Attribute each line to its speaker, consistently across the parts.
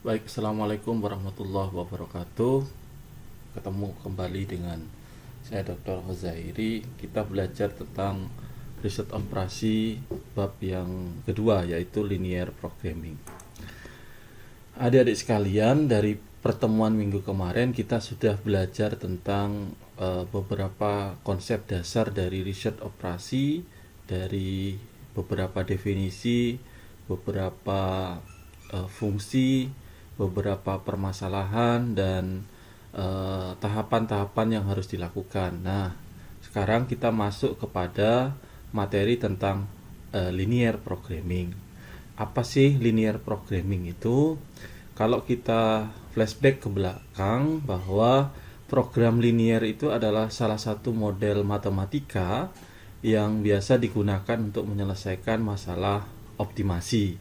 Speaker 1: Baik, Assalamualaikum warahmatullahi wabarakatuh. Ketemu kembali dengan saya Dr. Hozairi. Kita belajar tentang riset operasi bab yang kedua, yaitu linear programming. Adik-adik sekalian, dari pertemuan minggu kemarin kita sudah belajar tentang beberapa konsep dasar dari riset operasi, dari beberapa definisi, beberapa fungsi, beberapa permasalahan, dan tahapan-tahapan yang harus dilakukan. Nah, sekarang kita masuk kepada materi tentang linear programming. Apa sih linear programming itu? Kalau kita flashback ke belakang, bahwa program linear itu adalah salah satu model matematika yang biasa digunakan untuk menyelesaikan masalah optimasi,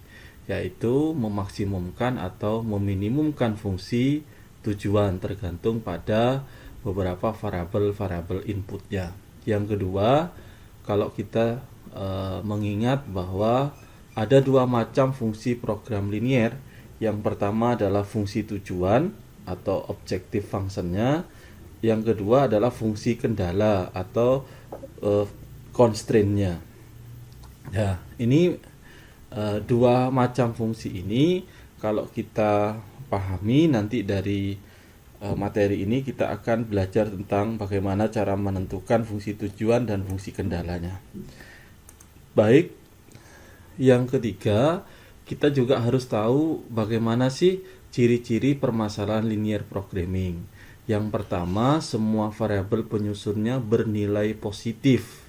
Speaker 1: yaitu memaksimumkan atau meminimumkan fungsi tujuan tergantung pada beberapa variabel-variabel inputnya. Yang kedua, kalau kita mengingat bahwa ada dua macam fungsi program linear. Yang pertama adalah fungsi tujuan atau objective functionnya. Yang kedua adalah fungsi kendala atau constraint-nya. Nah, ini dua macam fungsi ini kalau kita pahami, nanti dari materi ini kita akan belajar tentang bagaimana cara menentukan fungsi tujuan dan fungsi kendalanya. Baik, yang ketiga, kita juga harus tahu bagaimana sih ciri-ciri permasalahan linear programming. Yang pertama, semua variabel penyusunnya bernilai positif,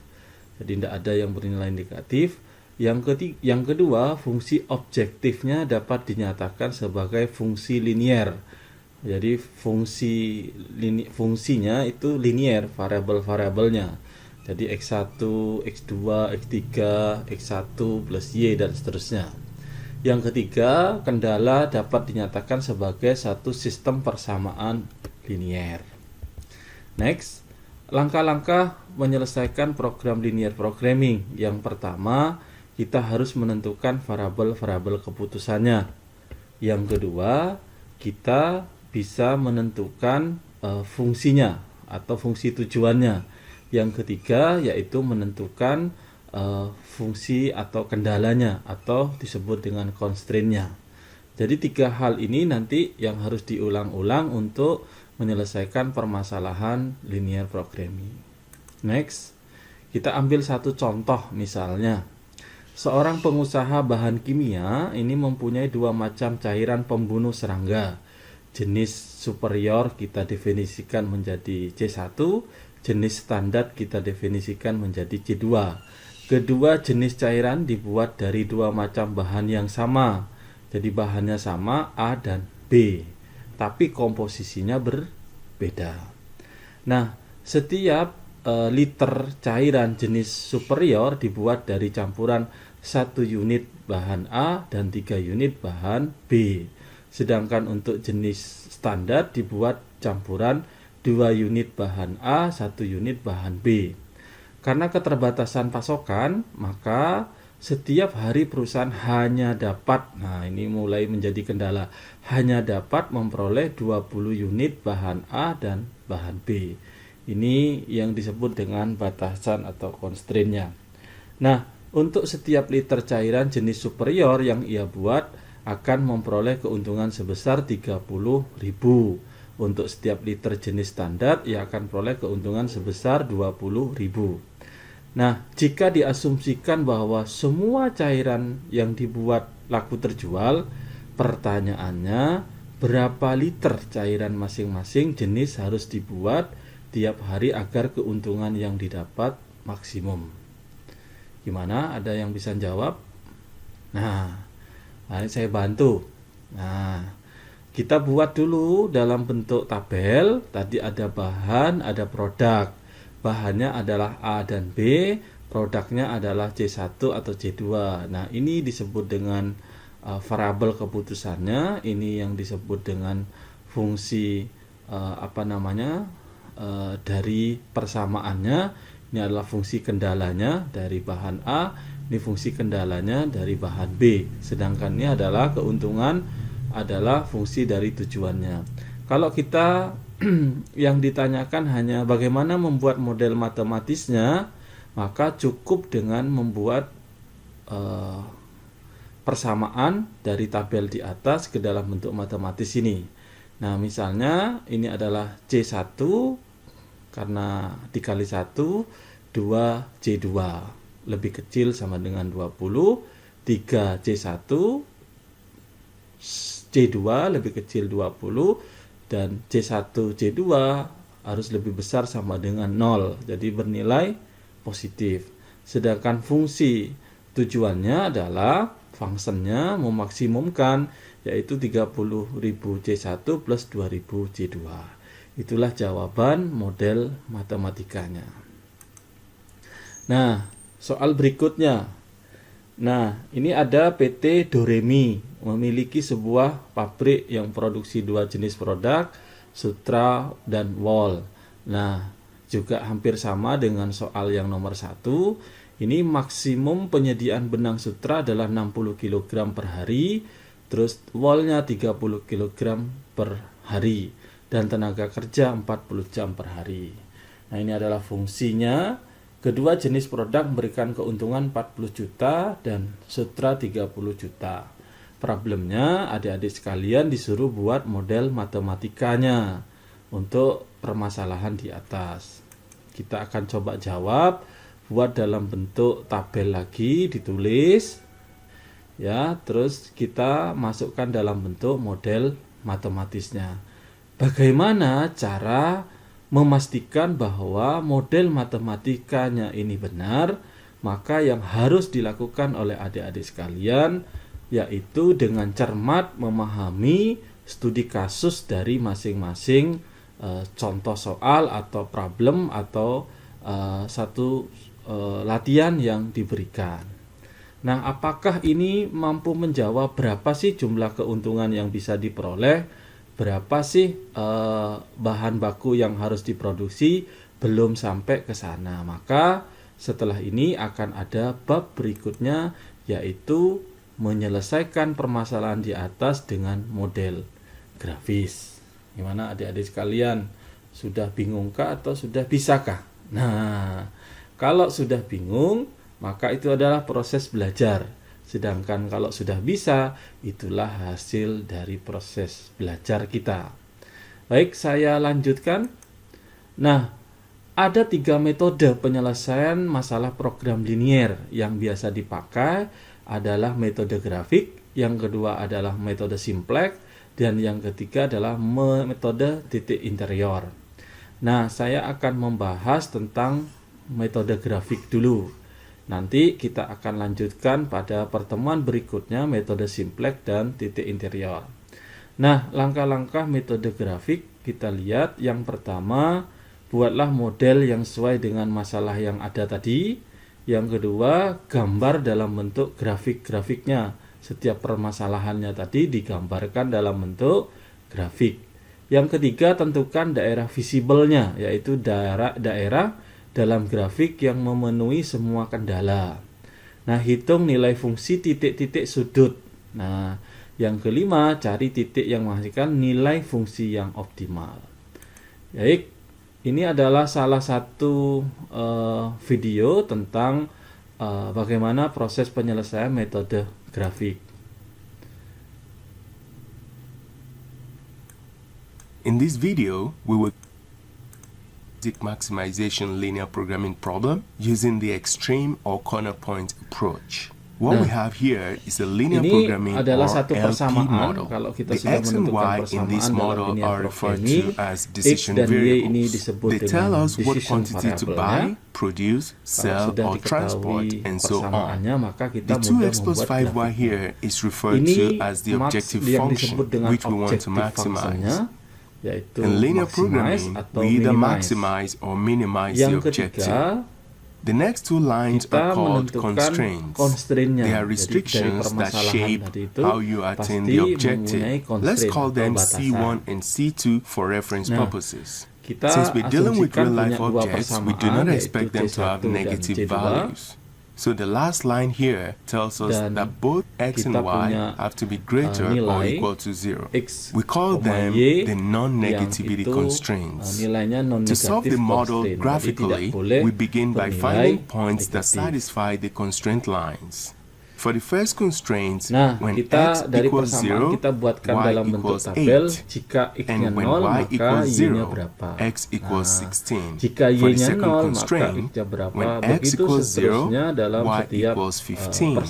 Speaker 1: jadi tidak ada yang bernilai negatif. Yang kedua, fungsi objektifnya dapat dinyatakan sebagai fungsi linear. Jadi fungsinya itu linear, variabel-variabelnya. Jadi X1, X2, X3, X1 plus Y dan seterusnya. Yang ketiga, kendala dapat dinyatakan sebagai satu sistem persamaan linear. Next, langkah-langkah menyelesaikan program linear programming. Yang pertama, kita harus menentukan variabel-variabel keputusannya. Yang kedua, kita bisa menentukan fungsinya atau fungsi tujuannya. Yang ketiga, yaitu menentukan fungsi atau kendalanya atau disebut dengan constraint-nya. Jadi tiga hal ini nanti yang harus diulang-ulang untuk menyelesaikan permasalahan linear programming. Next, kita ambil satu contoh misalnya. Seorang pengusaha bahan kimia ini mempunyai dua macam cairan pembunuh serangga. Jenis superior kita definisikan menjadi C1, jenis standar kita definisikan menjadi C2. Kedua jenis cairan dibuat dari dua macam bahan yang sama. Jadi bahannya sama, A dan B, tapi komposisinya berbeda. Nah, setiap liter cairan jenis superior dibuat dari campuran 1 unit bahan A dan 3 unit bahan B. Sedangkan untuk jenis standar dibuat campuran 2 unit bahan A, 1 unit bahan B. Karena keterbatasan pasokan, maka setiap hari perusahaan hanya dapat, nah ini mulai menjadi kendala, hanya dapat memperoleh 20 unit bahan A dan bahan B. Ini yang disebut dengan batasan atau constraint-nya. Nah, untuk setiap liter cairan jenis superior yang ia buat akan memperoleh keuntungan sebesar 30.000. Untuk setiap liter jenis standar ia akan peroleh keuntungan sebesar 20.000. Nah, jika diasumsikan bahwa semua cairan yang dibuat laku terjual, pertanyaannya berapa liter cairan masing-masing jenis harus dibuat tiap hari agar keuntungan yang didapat maksimum? Gimana? Ada yang bisa jawab? Nah, mari saya bantu. Nah, kita buat dulu dalam bentuk tabel. Tadi ada bahan, ada produk. Bahannya adalah A dan B, produknya adalah C1 atau C2. Nah, ini disebut dengan variabel keputusannya. Ini yang disebut dengan fungsi dari persamaannya. Ini adalah fungsi kendalanya dari bahan A, ini fungsi kendalanya dari bahan B. Sedangkan ini adalah keuntungan adalah fungsi dari tujuannya. Kalau kita yang ditanyakan hanya bagaimana membuat model matematisnya, maka cukup dengan membuat persamaan dari tabel di atas ke dalam bentuk matematis ini. Nah, misalnya ini adalah C1 karena dikali 1 2C2 lebih kecil sama dengan 20, 3C1 C2 lebih kecil 20, dan C1 C2 harus lebih besar sama dengan 0, jadi bernilai positif. Sedangkan fungsi tujuannya adalah fungsinya memaksimumkan, yaitu 30.000 C1 plus 2.000 C2. Itulah jawaban model matematikanya. Nah, soal berikutnya. Nah, ini ada PT Doremi memiliki sebuah pabrik yang produksi dua jenis produk, sutra dan wol. Nah, juga hampir sama dengan soal yang nomor 1. Ini maksimum penyediaan benang sutra adalah 60 kg per hari, terus wolnya 30 kg per hari, dan tenaga kerja 40 jam per hari. Nah, ini adalah fungsinya. Kedua jenis produk memberikan keuntungan 40 juta dan sutra 30 juta. Problemnya, adik-adik sekalian disuruh buat model matematikanya untuk permasalahan di atas. Kita akan coba jawab, buat dalam bentuk tabel lagi, ditulis ya, terus kita masukkan dalam bentuk model matematisnya. Bagaimana cara memastikan bahwa model matematikanya ini benar? Maka yang harus dilakukan oleh adik-adik sekalian yaitu dengan cermat memahami studi kasus dari masing-masing contoh soal atau problem atau satu latihan yang diberikan. Nah, apakah ini mampu menjawab berapa sih jumlah keuntungan yang bisa diperoleh? Berapa sih bahan baku yang harus diproduksi? Belum sampai ke sana. Maka setelah ini akan ada bab berikutnya, yaitu menyelesaikan permasalahan di atas dengan model grafis. Gimana adik-adik sekalian? Sudah bingungkah atau sudah bisakah? Nah, kalau sudah bingung, maka itu adalah proses belajar. Sedangkan kalau sudah bisa, itulah hasil dari proses belajar kita. Baik, saya lanjutkan. Nah, ada 3 metode penyelesaian masalah program linier yang biasa dipakai adalah metode grafik, yang kedua adalah metode simplex, dan yang ketiga adalah metode titik interior. Nah, saya akan membahas tentang metode grafik dulu. Nanti kita akan lanjutkan pada pertemuan berikutnya metode simplex dan titik interior. Nah, langkah-langkah metode grafik kita lihat. Yang pertama, buatlah model yang sesuai dengan masalah yang ada tadi. Yang kedua, gambar dalam bentuk grafik-grafiknya. Setiap permasalahannya tadi digambarkan dalam bentuk grafik. Yang ketiga, tentukan daerah visible-nya, yaitu daerah dalam grafik yang memenuhi semua kendala. Nah, hitung nilai fungsi titik-titik sudut. Nah, yang kelima, cari titik yang menghasilkan nilai fungsi yang optimal. Baik, ini adalah salah satu video tentang bagaimana proses penyelesaian metode grafik.
Speaker 2: In this video, we will maximization linear programming problem using the extreme or corner point approach. What we have here is a linear programming or LP model. The X and Y in this model are referred to as decision variables. They tell us what quantity to buy, produce, sell, or transport, and so on. The 2x plus 5y here is referred to as the objective function, which we want to maximize. In linear programming, we either maximize or minimize the objective. The next two lines are called constraints. They are restrictions that shape how you attain the objective. Let's call them C1 and C2 for reference purposes. Since we're dealing with real-life objects, we do not expect them to have negative values. So the last line here tells us that both x and y have to be greater or equal to 0. We call them the non-negativity constraints. To solve the model graphically, we begin by finding points that satisfy the constraint lines. For the first constraint, when x equals 0, y equals 8, and when y equals 0, x equals 16. For the second constraint, when x equals 0, y equals 15,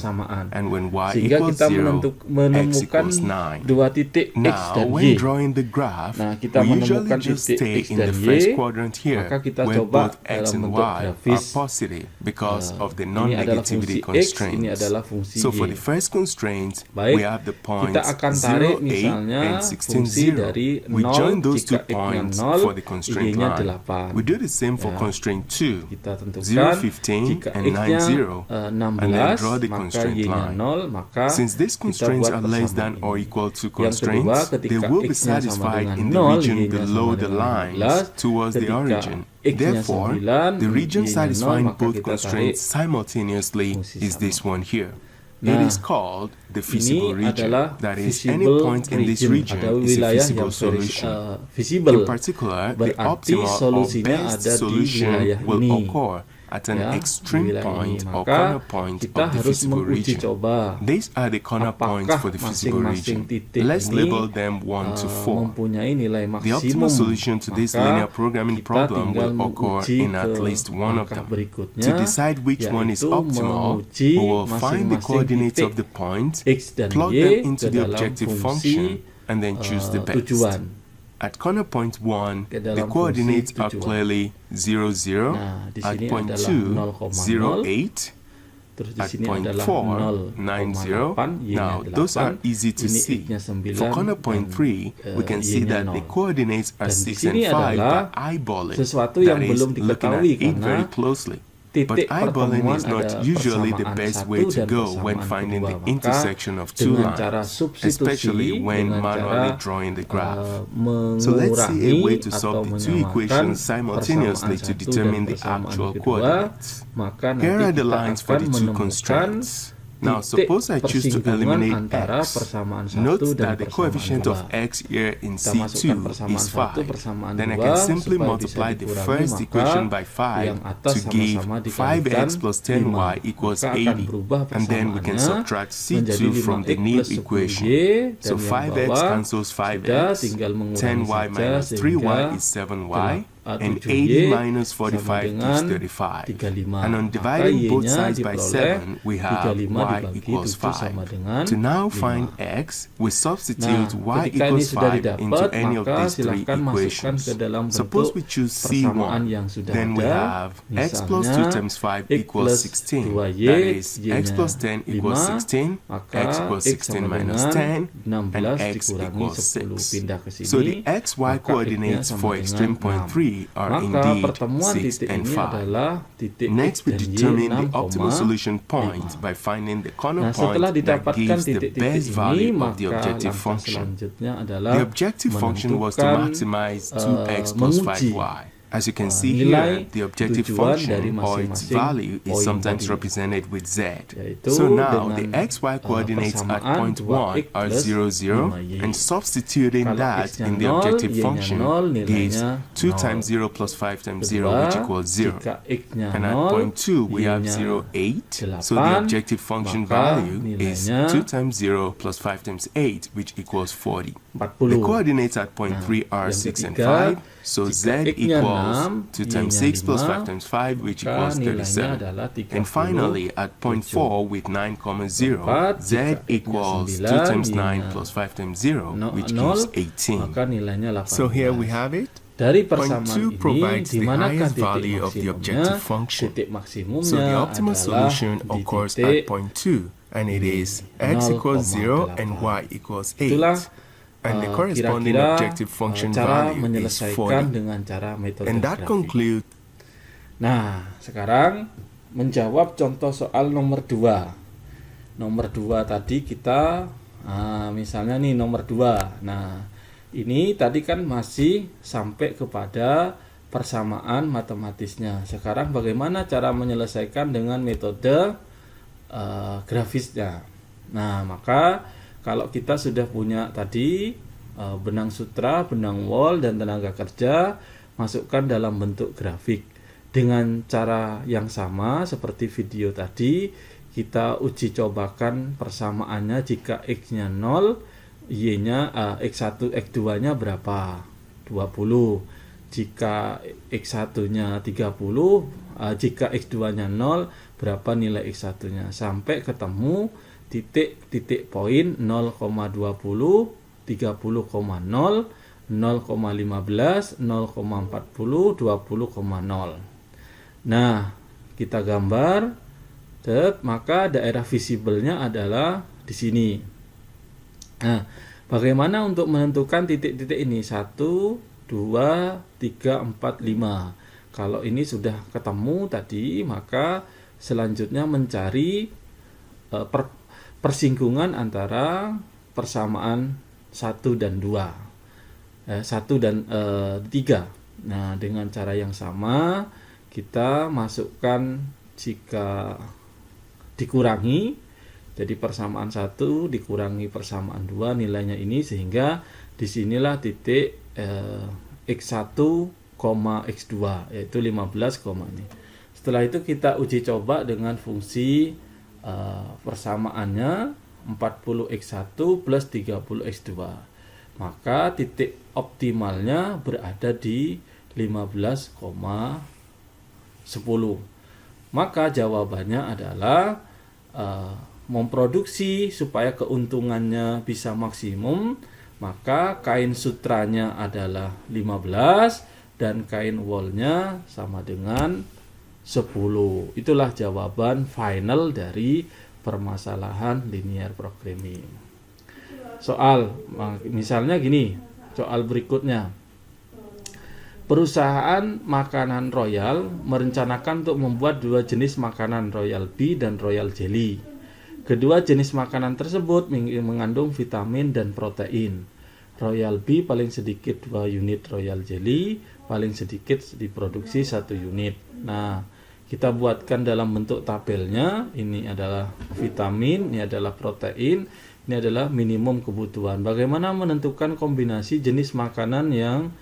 Speaker 2: and when y equals 0, x equals 9. Now, when drawing the graph, we usually just stay in the first quadrant here, where both x and y are positive because of the non-negativity constraints. So for the first constraint, we have the points 0, 8, and 16, 0. We join those 2 points for the constraint line. We do the same for constraint 2, 0, 15, and 9, 0, and then draw the constraint line. Since these constraints are less than or equal to constraints, they will be satisfied in the region below the lines towards the origin. Therefore, the region satisfying both constraints simultaneously is this one here. It is called the feasible region. That is, any point in this region is a feasible solution. In particular, the optimal or best solution will occur at an extreme point or corner point of the feasible region. These are the corner points for the feasible region. Let's label them 1 to 4. The optimal solution to this linear programming problem will occur in at least one of them. To decide which one is optimal, we will find the coordinates of the points, plug them into the objective function, and then choose the best. At corner point 1, the coordinates are clearly 0, 0, at point 2, 0, 8, at point 4, 9, 0. Now, those are easy to see. For corner point 3, we can see that the coordinates are 6 and 5 by eyeballing, that is, looking at it very closely. But eyeballing is not usually the best way to go when finding the intersection of two lines, especially when manually drawing the graph. So let's see a way to solve the two equations simultaneously to determine the actual coordinates. Here are the lines for the two constraints. Now, suppose I choose to eliminate x. Note that the coefficient of x here in C2 is 5. Then I can simply multiply the first equation by 5 to give 5x plus 10y equals 80. And then we can subtract C2 from the new equation. So 5x cancels 5x, 10y minus 3y is 7y. And 80 minus 45 gives 35. And on dividing both sides by 7, we have y equals 5. To now find x, we substitute y equals 5 into any of these three equations. Suppose we choose C1, then we have x plus 2 times 5 equals 16. That is, x plus 10 equals 16, x equals 16 minus 10, and x equals 6. So the xy coordinates for extreme point 3 are indeed 6 and 5. Next, we determine the optimal solution point by finding the corner point that gives the best value of the objective function. The objective function was to maximize 2x plus 5y. As you can see here, the objective function or its value is sometimes represented with z. So now the xy coordinates at point 1 are 0, 0, and substituting that in the objective function gives 2 times 0 plus 5 times 0, which equals 0. And at point 2 we have 0, 8, so the objective function value is 2 times 0 plus 5 times 8, which equals 40. The coordinates at point 3 are 6 and 5, so z equals 2 times 6 plus 5 times 5, which equals 37. And finally, at point 4 with 9, 0, z equals 2 times 9 plus 5 times 0, which gives 18. So here we have it. Point 2 provides the highest value of the objective function. So the optimal solution occurs at point 2, and it is x equals 0 and y equals 8. And the corresponding objective function value is 40. And that concludes.
Speaker 1: Nah, sekarang menjawab contoh soal nomor 2. Nomor 2 tadi kita, misalnya nih nomor 2. Nah, ini tadi kan masih sampai kepada persamaan matematisnya. Sekarang bagaimana cara menyelesaikan dengan metode grafisnya. Nah, maka kalau kita sudah punya tadi benang sutra, benang wall, dan tenaga kerja, masukkan dalam bentuk grafik. Dengan cara yang sama seperti video tadi, kita uji cobakan persamaannya jika X-nya 0, Y-nya X1, X2-nya berapa? 20. Jika X1-nya 30, jika X2-nya 0, berapa nilai X1-nya? Sampai ketemu titik poin 0,20, 30,0, 0,15, 0,40, 20,0. Nah, kita gambar, maka daerah visible-nya adalah di sini. Nah, bagaimana untuk menentukan titik-titik ini? 1, 2, 3, 4, 5. Kalau ini sudah ketemu tadi, maka selanjutnya mencari persinggungan antara persamaan 1 dan 2, 1 dan 3. Nah, dengan cara yang sama kita masukkan jika dikurangi, jadi persamaan 1 dikurangi persamaan 2 nilainya ini, sehingga disinilah titik X1, X2, yaitu 15, ini. Setelah itu kita uji coba dengan fungsi persamaannya 40x1 plus 30x2. Maka titik optimalnya berada di 15,10. Maka jawabannya adalah memproduksi supaya keuntungannya bisa maksimum, maka kain sutranya adalah 15 dan kain wallnya sama dengan 10. Itulah jawaban final dari permasalahan linear programming. Soal, misalnya gini, soal berikutnya. Perusahaan makanan Royal merencanakan untuk membuat 2 jenis makanan, Royal Bee dan Royal Jelly. Kedua jenis makanan tersebut mengandung vitamin dan protein. Royal Bee paling sedikit 2 unit, Royal Jelly paling sedikit diproduksi 1 unit. Nah, kita buatkan dalam bentuk tabelnya. Ini adalah vitamin, ini adalah protein, ini adalah minimum kebutuhan. Bagaimana menentukan kombinasi jenis makanan yang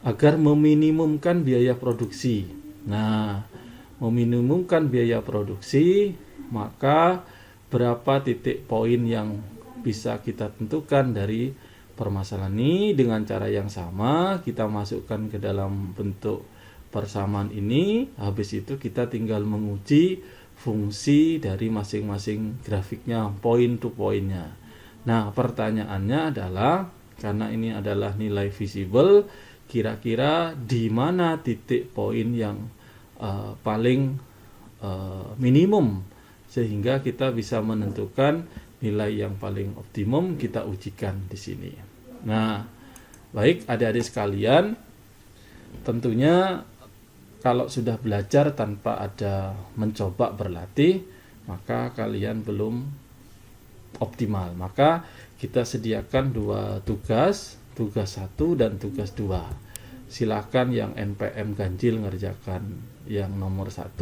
Speaker 1: agar meminimumkan biaya produksi? Nah, meminimumkan biaya produksi, maka berapa titik poin yang bisa kita tentukan dari permasalahan ini? Dengan cara yang sama, kita masukkan ke dalam bentuk persamaan ini. Habis itu kita tinggal menguji fungsi dari masing-masing grafiknya, point to pointnya. Nah, pertanyaannya adalah, karena ini adalah nilai visible, kira-kira di mana titik poin yang paling minimum, sehingga kita bisa menentukan nilai yang paling optimum. Kita ujikan di sini. Nah, baik adik-adik sekalian, tentunya kalau sudah belajar tanpa ada mencoba berlatih, maka kalian belum optimal. Maka kita sediakan 2 tugas, tugas 1 dan tugas 2. Silakan yang NPM ganjil ngerjakan yang nomor 1,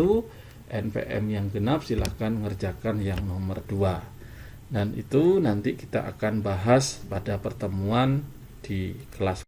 Speaker 1: NPM yang genap silakan ngerjakan yang nomor 2. Dan itu nanti kita akan bahas pada pertemuan di kelas